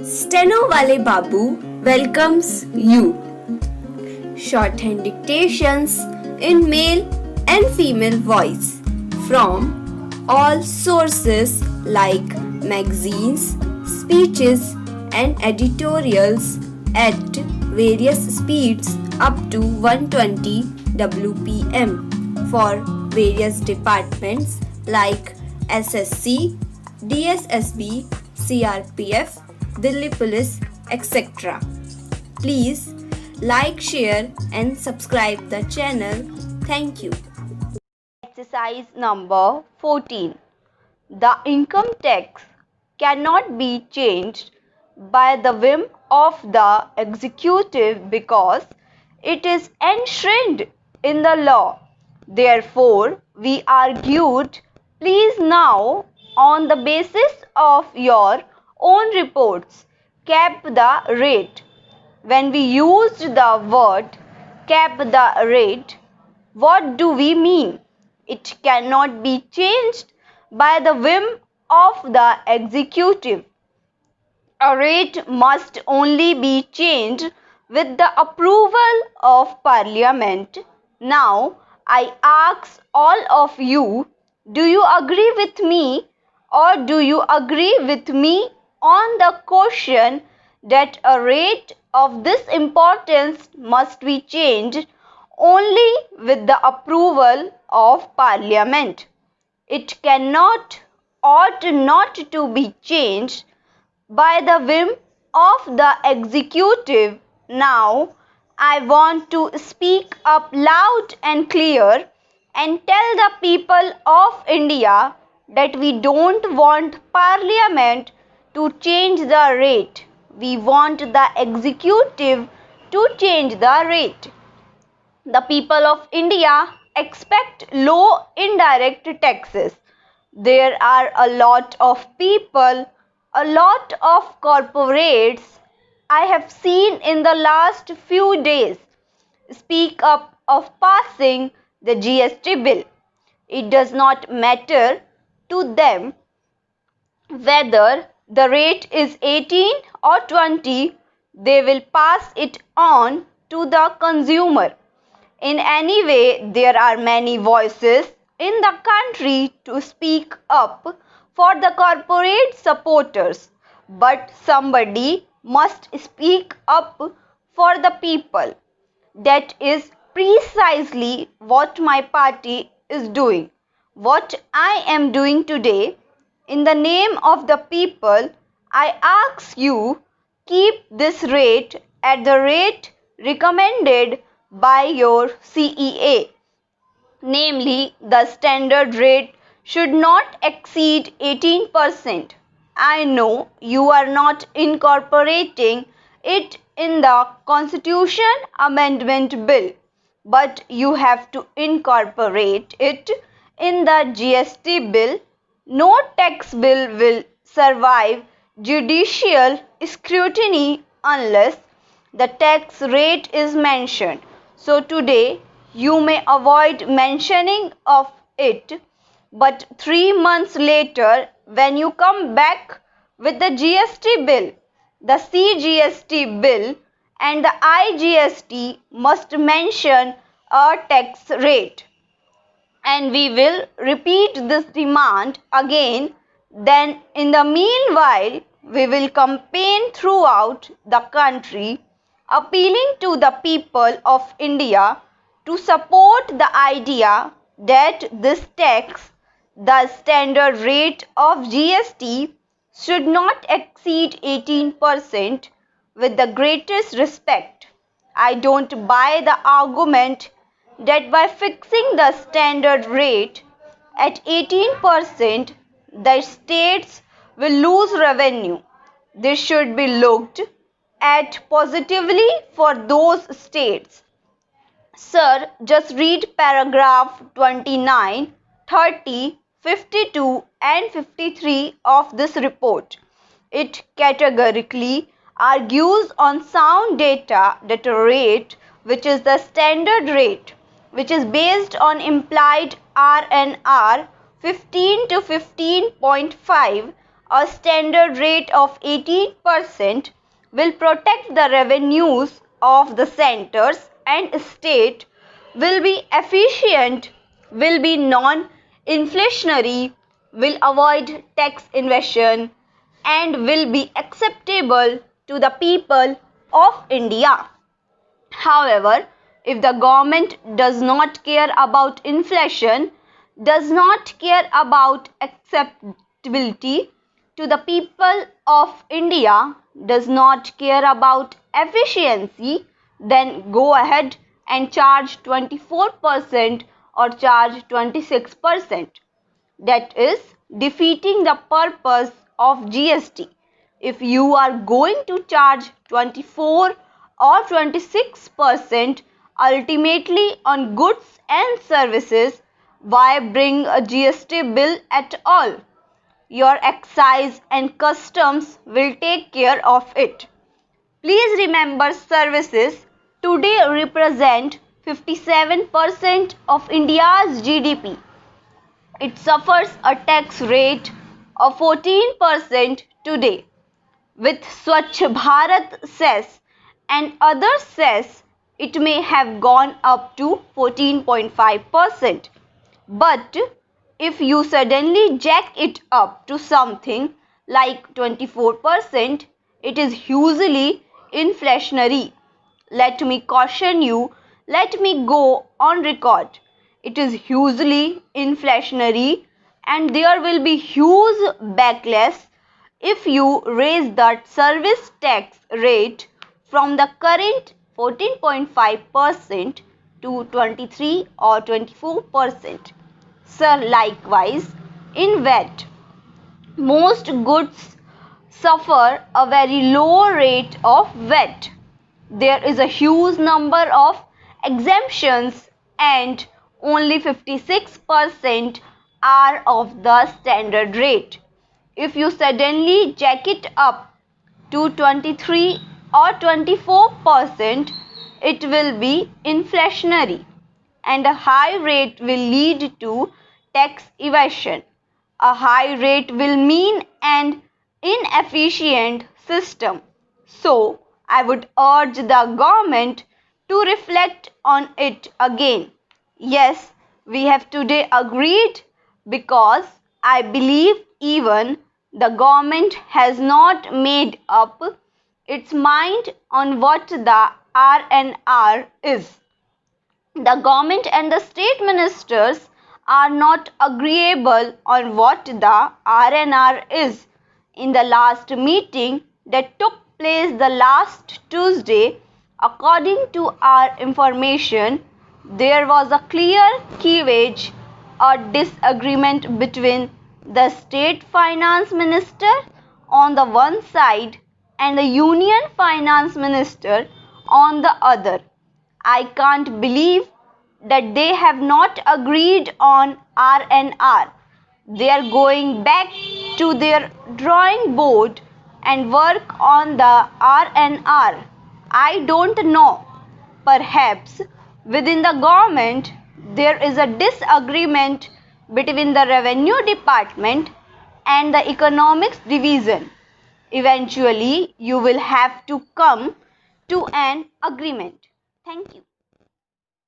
Steno Wale Babu welcomes you. Shorthand dictations in male and female voice from all sources like magazines, speeches, and editorials at various speeds up to 120 WPM for various departments like SSC, DSSB, CRPF, Delhi Police, etc. Please like, share and subscribe the channel. Thank you. Exercise number 14. The income tax cannot be changed by the whim of the executive because it is enshrined in the law. Therefore, we argued, please now, on the basis of your own reports, cap the rate. When we used the word cap the rate, what do we mean? It cannot be changed by the whim of the executive. A rate must only be changed with the approval of Parliament. Now, I ask all of you, do you agree with me or do you agree with me on the question that a rate of this importance must be changed only with the approval of Parliament? It cannot, ought not to be changed by the whim of the executive. Now, I want to speak up loud and clear and tell the people of India that we don't want Parliament to change the rate. We want the executive to change the rate. The people of India expect low indirect taxes. There are a lot of people, a lot of corporates I have seen in the last few days speak up of passing the GST bill. It does not matter to them whether the rate is 18 or 20, they will pass it on to the consumer. In any way, there are many voices in the country to speak up for the corporate supporters, but somebody must speak up for the people. That is precisely what my party is doing. What I am doing today, in the name of the people, I ask you, keep this rate at the rate recommended by your CEA. Namely, the standard rate should not exceed 18%. I know you are not incorporating it in the Constitution Amendment Bill, but you have to incorporate it in the GST bill. No tax bill will survive judicial scrutiny unless the tax rate is mentioned. So today you may avoid mentioning of it, but 3 months later when you come back with the GST bill, the CGST bill and the IGST must mention a tax rate. And we will repeat this demand again. Then in the meanwhile, we will campaign throughout the country appealing to the people of India to support the idea that this tax, the standard rate of GST, should not exceed 18%. With the greatest respect, I don't buy the argument that by fixing the standard rate at 18%, the states will lose revenue. This should be looked at positively for those states. Sir, just read paragraph 29, 30, 52 and 53 of this report. It categorically argues on sound data that a rate which is the standard rate, which is based on implied RNR 15 to 15.5, a standard rate of 18% will protect the revenues of the centers and state, will be efficient, will be non-inflationary, will avoid tax evasion, and will be acceptable to the people of India. However, if the government does not care about inflation, does not care about acceptability to the people of India, does not care about efficiency, then go ahead and charge 24% or charge 26%. That is defeating the purpose of GST. If you are going to charge 24 or 26% ultimately on goods and services, why bring a GST bill at all? Your excise and customs will take care of it. Please remember, services today represent 57% of India's GDP. It suffers a tax rate of 14% today. With Swachh Bharat cess and other cess, it may have gone up to 14.5%. But if you suddenly jack it up to something like 24%, it is hugely inflationary. Let me caution you, let me go on record. It is hugely inflationary and there will be huge backlash if you raise that service tax rate from the current 14.5% to 23 or 24%. So likewise, in VAT, most goods suffer a very low rate of VAT. There is a huge number of exemptions and only 56% are of the standard rate. If you suddenly jack it up to 23 or 24%, it will be inflationary and a high rate will lead to tax evasion. A high rate will mean an inefficient system. So, I would urge the government to reflect on it again. Yes, we have today agreed because I believe even the government has not made up its mind on what the RNR is. The government and the state ministers are not agreeable on what the RNR is. In the last meeting that took place the last Tuesday, according to our information, there was a clear cleavage or disagreement between the state finance minister on the one side and the union finance minister on the other. I can't believe that they have not agreed on RNR. They are going back to their drawing board and work on the RNR. I don't know. Perhaps within the government there is a disagreement between the revenue department and the economics division. Eventually, you will have to come to an agreement. Thank you.